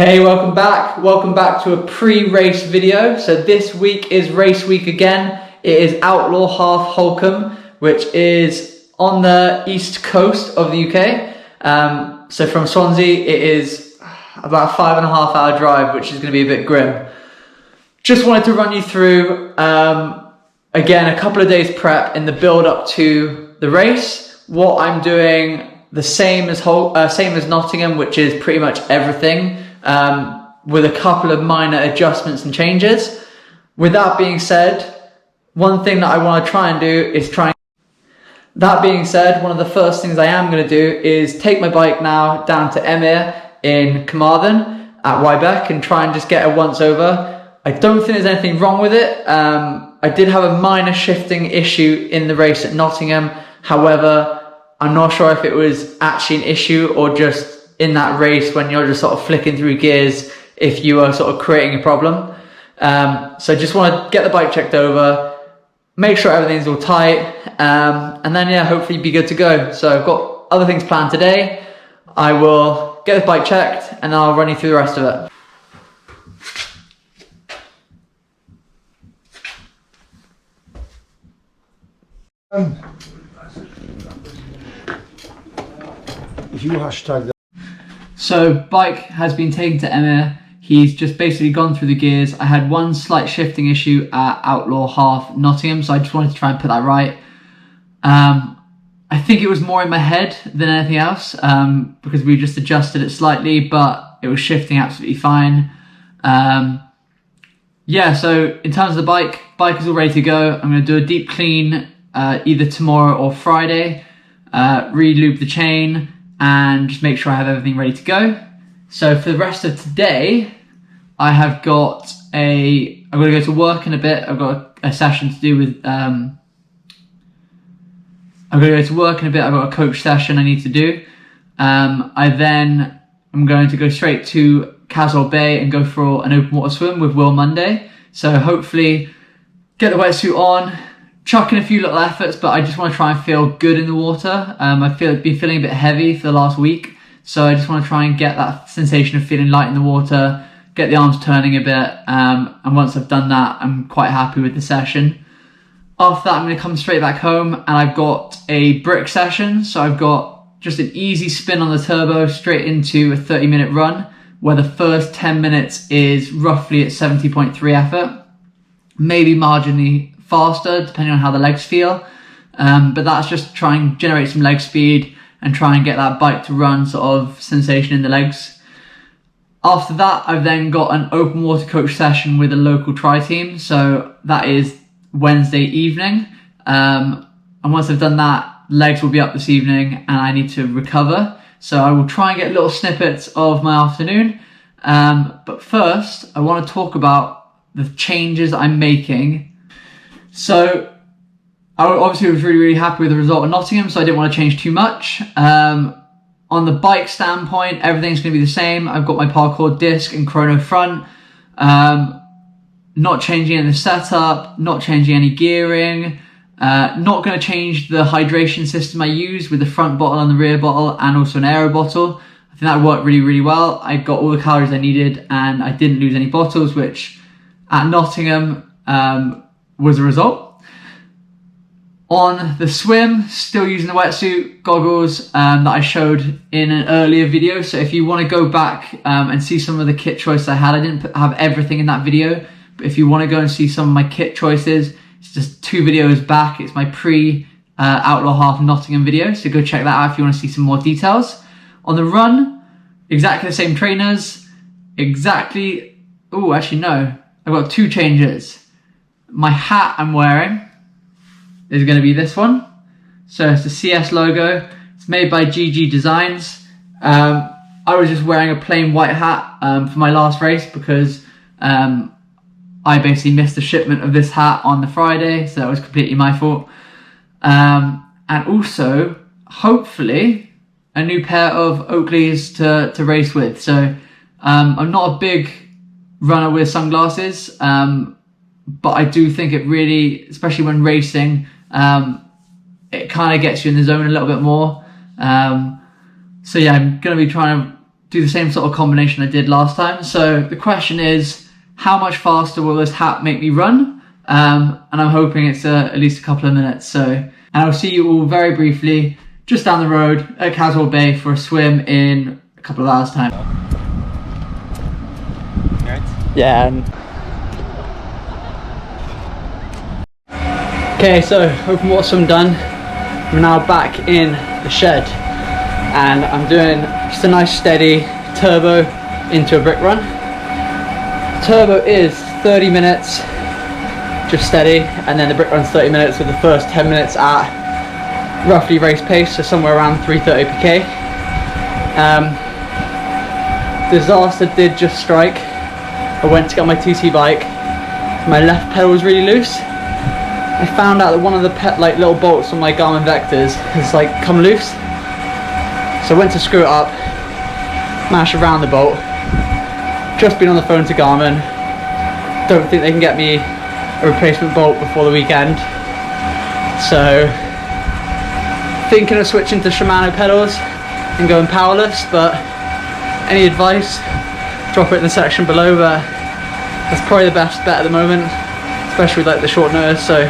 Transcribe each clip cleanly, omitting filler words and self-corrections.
Hey, welcome back. Welcome back to a pre-race video. So this week is race week again. It is Outlaw Half Holkham, which is on the east coast of the UK. So from Swansea, it is about a 5.5 hour drive, which is going to be a bit grim. Just wanted to run you through, again, a couple of days prep in the build up to the race. What I'm doing, the same as Nottingham, which is pretty much everything, with a couple of minor adjustments and changes. With that being said, one thing that I want to try and do is that being said, one of the first things I am going to do is take my bike now down to Emir in Carmarthen at Wybeck and try and just get a once over. I don't think there's anything wrong with it. I did have a minor shifting issue in the race at Nottingham. However, I'm not sure if it was actually an issue or just in that race when you're just sort of flicking through gears, if you are sort of creating a problem. So just want to get the bike checked over, make sure everything's all tight, and then yeah, hopefully be good to go. So I've got other things planned today. I will get the bike checked and I'll run you through the rest of it. If you hashtag that. So bike has been taken to Emir. He's just basically gone through the gears. I had one slight shifting issue at Outlaw Half Nottingham, so I just wanted to try and put that right. I think it was more in my head than anything else, because we just adjusted it slightly, but it was shifting absolutely fine. Yeah, so in terms of the bike is all ready to go. I'm going to do a deep clean either tomorrow or Friday, re-lube the chain, and just make sure I have everything ready to go. So for the rest of today, I'm going to go to work in a bit. I've got a session to do with, I'm going to go to work in a bit. I've got a coach session I need to do. I'm going to go straight to Castle Bay and go for an open water swim with Will Monday. So hopefully get the wetsuit on, chuck in a few little efforts, but I just want to try and feel good in the water. I've been feeling a bit heavy for the last week, so I just want to try and get that sensation of feeling light in the water, get the arms turning a bit, and once I've done that, I'm quite happy with the session. After that, I'm going to come straight back home, and I've got a brick session, so I've got just an easy spin on the turbo straight into a 30-minute run, where the first 10 minutes is roughly at 70.3 effort, maybe marginally faster depending on how the legs feel, but that's just to try and generate some leg speed and try and get that bike to run sort of sensation in the legs. After that, I've then got an open water coach session with a local tri team, so that is Wednesday evening, and once I've done that, legs will be up this evening and I need to recover, so I will try and get little snippets of my afternoon, but first I want to talk about the changes I'm making. So I obviously was really happy with the result of Nottingham, so I didn't want to change too much. On the bike standpoint, everything's going to be the same. I've got my parkour disc and chrono front. Not changing any of the setup, not changing any gearing. Not going to change the hydration system I use with the front bottle and the rear bottle and also an aero bottle. I think that worked really well. I got all the calories I needed and I didn't lose any bottles, which at Nottingham was a result. On the swim, still using the wetsuit, goggles that I showed in an earlier video. So if you want to go back and see some of the kit choices I had, I didn't have everything in that video, but if you want to go and see some of my kit choices, it's just 2 videos back. It's my Outlaw Half Nottingham video, so go check that out if you want to see some more details. On the run, exactly the same trainers, actually no, I've got 2 changes. My hat I'm wearing is going to be this one. So it's the CS logo. It's made by GG Designs. I was just wearing a plain white hat for my last race because I basically missed the shipment of this hat on the Friday, so that was completely my fault. And also, hopefully, a new pair of Oakleys to race with. So I'm not a big runner with sunglasses, but I do think it really, especially when racing, it kind of gets you in the zone a little bit more. So yeah, I'm going to be trying to do the same sort of combination I did last time. So the question is, how much faster will this hat make me run? And I'm hoping it's at least a couple of minutes. So, and I'll see you all very briefly just down the road at Caswell Bay for a swim in a couple of hours time. Yeah. Okay, so open water swim done. I'm now back in the shed and I'm doing just a nice steady turbo into a brick run. Turbo is 30 minutes, just steady, and then the brick run's 30 minutes with the first 10 minutes at roughly race pace, so somewhere around 3:30 pk. Disaster did just strike. I went to get my TT bike, my left pedal was really loose. I found out that one of the little bolts on my Garmin Vectors has come loose. So I went to screw it up, mashed around the bolt. Just been on the phone to Garmin. Don't think they can get me a replacement bolt before the weekend. So thinking of switching to Shimano pedals and going powerless, but any advice, drop it in the section below, but that's probably the best bet at the moment, especially with the short notice. So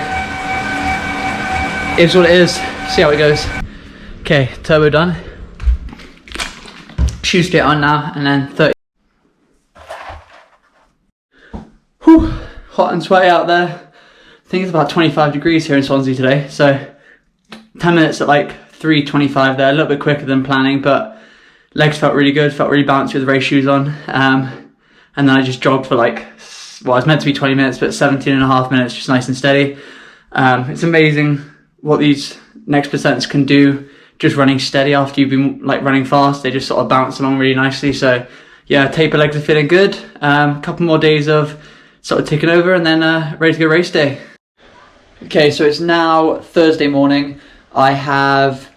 it is what it is, see how it goes. Okay, turbo done. Shoes straight on now, and then 30. Whew, hot and sweaty out there. I think it's about 25 degrees here in Swansea today, so 10 minutes at 3:25 there, a little bit quicker than planning, but legs felt really good, felt really bouncy with the race shoes on. And then I just jogged for well, it was meant to be 20 minutes, but 17 and a half minutes, just nice and steady. It's amazing what these next percents can do just running steady after you've been running fast. They just sort of bounce along really nicely. So yeah, taper legs are feeling good. A couple more days of sort of ticking over, and then ready to go race day. Okay, so it's now Thursday morning. I have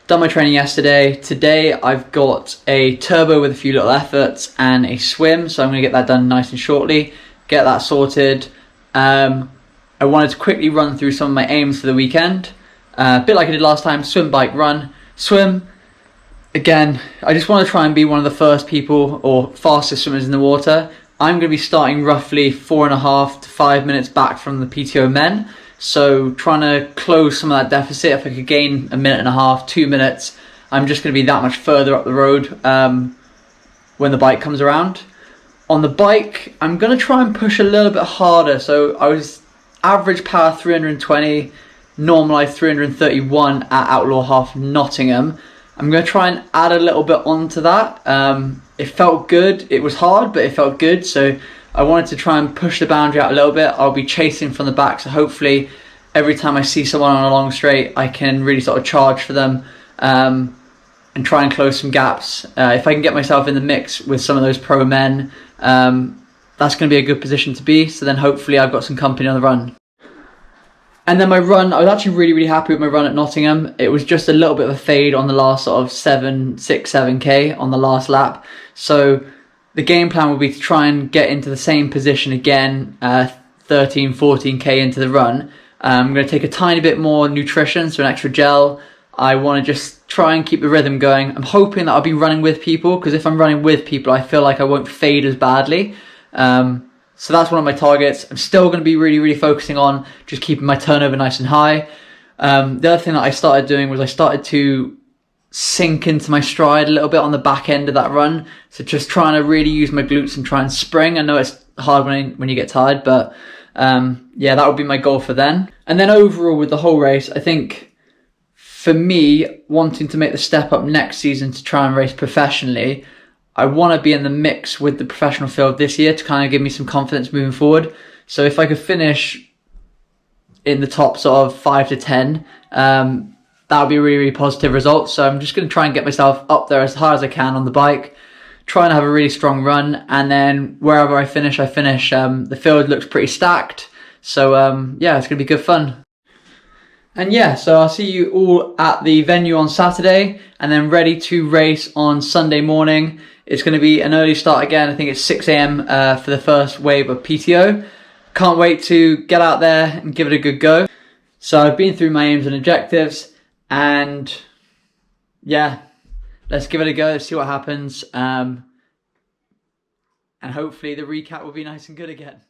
done my training yesterday. Today I've got a turbo with a few little efforts and a swim, so I'm going to get that done nice and shortly, get that sorted. I wanted to quickly run through some of my aims for the weekend. A bit like I did last time, swim, bike, run. Swim, again, I just want to try and be one of the first people or fastest swimmers in the water. I'm going to be starting roughly 4.5 to 5 minutes back from the PTO men. So trying to close some of that deficit. If I could gain 1.5 minutes, 2 minutes, I'm just going to be that much further up the road when the bike comes around. On the bike, I'm going to try and push a little bit harder. So I was average power 320, normalised 331 at Outlaw Half Nottingham. I'm going to try and add a little bit onto that. It felt good. It was hard, but it felt good. So I wanted to try and push the boundary out a little bit. I'll be chasing from the back, so hopefully every time I see someone on a long straight, I can really sort of charge for them and try and close some gaps. If I can get myself in the mix with some of those pro men, that's going to be a good position to be. So then hopefully I've got some company on the run. And then my run, I was actually really happy with my run at Nottingham. It was just a little bit of a fade on the last sort of 7k on the last lap. So the game plan will be to try and get into the same position again, 13, 14k into the run. I'm going to take a tiny bit more nutrition, so an extra gel. I want to just try and keep the rhythm going. I'm hoping that I'll be running with people, because if I'm running with people, I feel like I won't fade as badly. So that's one of my targets. I'm still going to be really focusing on just keeping my turnover nice and high. The other thing that I started doing was I started to sink into my stride a little bit on the back end of that run. So just trying to really use my glutes and try and spring. I know it's hard when you get tired, but yeah, that would be my goal for then. And then overall with the whole race, I think for me, wanting to make the step up next season to try and race professionally, I want to be in the mix with the professional field this year to kind of give me some confidence moving forward. So if I could finish in the top sort of 5 to 10, that would be a really positive result. So I'm just going to try and get myself up there as hard as I can on the bike, try and have a really strong run, and then wherever I finish, I finish. The field looks pretty stacked, so yeah, it's going to be good fun. And yeah, so I'll see you all at the venue on Saturday, and then ready to race on Sunday morning. It's going to be an early start again. I think it's 6 a.m. For the first wave of PTO. Can't wait to get out there and give it a good go. So I've been through my aims and objectives, and yeah, let's give it a go. Let's see what happens. And hopefully the recap will be nice and good again.